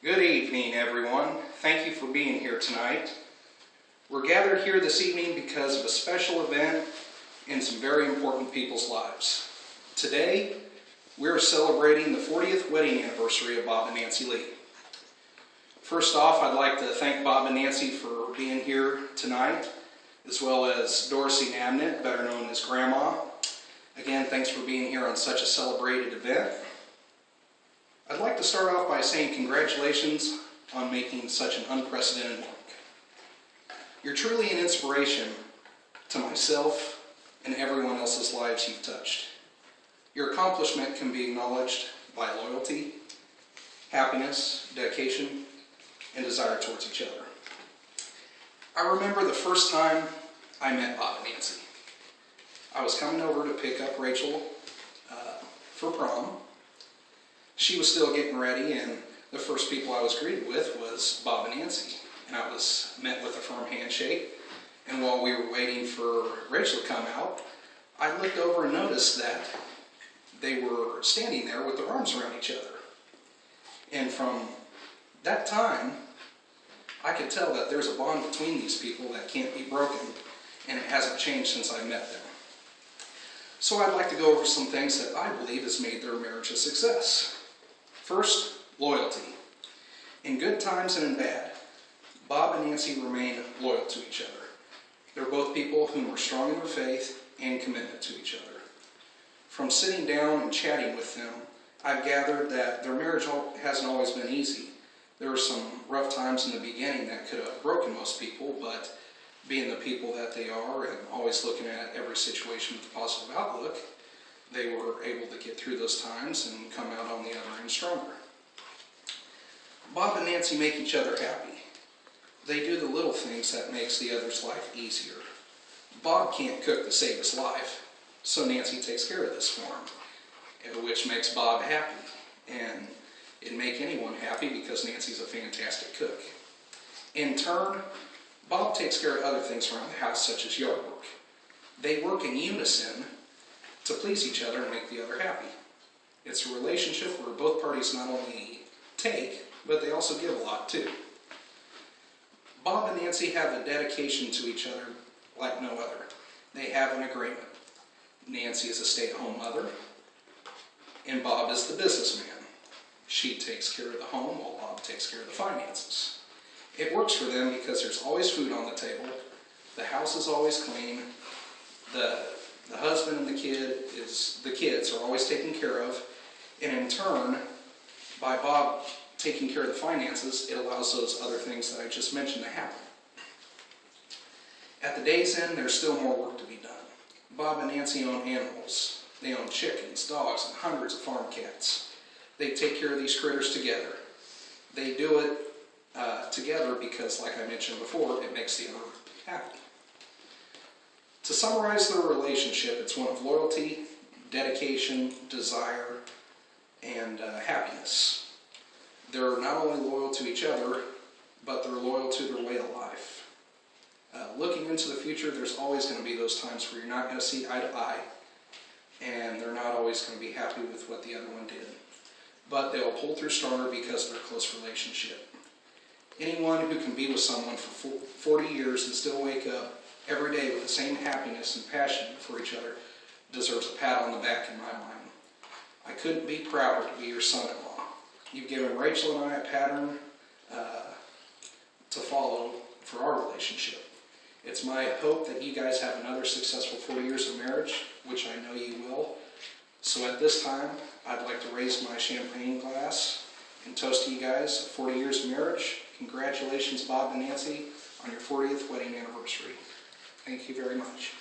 Good evening, everyone. Thank you for being here tonight. We're gathered here this evening because of a special event in some very important people's lives. Today, we're celebrating the 40th wedding anniversary of Bob and Nancy Lee. First off, I'd like to thank Bob and Nancy for being here tonight, as well as Dorsey Nabnett, better known as Grandma. Again, thanks for being here on such a celebrated event. I'd like to start off by saying congratulations on making such an unprecedented mark. You're truly an inspiration to myself and everyone else's lives you've touched. Your accomplishment can be acknowledged by loyalty, happiness, dedication, and desire towards each other. I remember the first time I met Bob and Nancy. I was coming over to pick up Rachel for prom. She was still getting ready, and the first people I was greeted with was Bob and Nancy. And I was met with a firm handshake. And while we were waiting for Rachel to come out, I looked over and noticed that they were standing there with their arms around each other. And from that time, I could tell that there's a bond between these people that can't be broken, and it hasn't changed since I met them. So I'd like to go over some things that I believe has made their marriage a success. First, loyalty. In good times and in bad, Bob and Nancy remain loyal to each other. They're both people whom are strong in their faith and commitment to each other. From sitting down and chatting with them, I've gathered that their marriage hasn't always been easy. There were some rough times in the beginning that could have broken most people, but being the people that they are and always looking at every situation with a positive outlook, they were able to get through those times and come out on the other end stronger. Bob and Nancy make each other happy. They do the little things that makes the other's life easier. Bob can't cook to save his life, so Nancy takes care of this for him, which makes Bob happy. And it'd make anyone happy because Nancy's a fantastic cook. In turn, Bob takes care of other things around the house, such as yard work. They work in unison to please each other and make the other happy. It's a relationship where both parties not only take, but they also give a lot too. Bob and Nancy have a dedication to each other like no other. They have an agreement. Nancy is a stay-at-home mother, and Bob is the businessman. She takes care of the home while Bob takes care of the finances. It works for them because there's always food on the table, the house is always clean, the husband and the kids are always taken care of, and in turn, by Bob taking care of the finances, it allows those other things that I just mentioned to happen. At the day's end, there's still more work to be done. Bob and Nancy own animals. They own chickens, dogs, and hundreds of farm cats. They take care of these critters together. They do it together because, like I mentioned before, it makes the other happy. To summarize their relationship, it's one of loyalty, dedication, desire, and happiness. They're not only loyal to each other, but they're loyal to their way of life. Looking into the future, there's always going to be those times where you're not going to see eye to eye, and they're not always going to be happy with what the other one did. But they'll pull through stronger because of their close relationship. Anyone who can be with someone for 40 years and still wake up every day with the same happiness and passion for each other deserves a pat on the back in my mind. I couldn't be prouder to be your son-in-law. You've given Rachel and I a pattern to follow for our relationship. It's my hope that you guys have another successful 40 years of marriage, which I know you will. So at this time, I'd like to raise my champagne glass and toast to you guys 40 years of marriage. Congratulations, Bob and Nancy, on your 40th wedding anniversary. Thank you very much.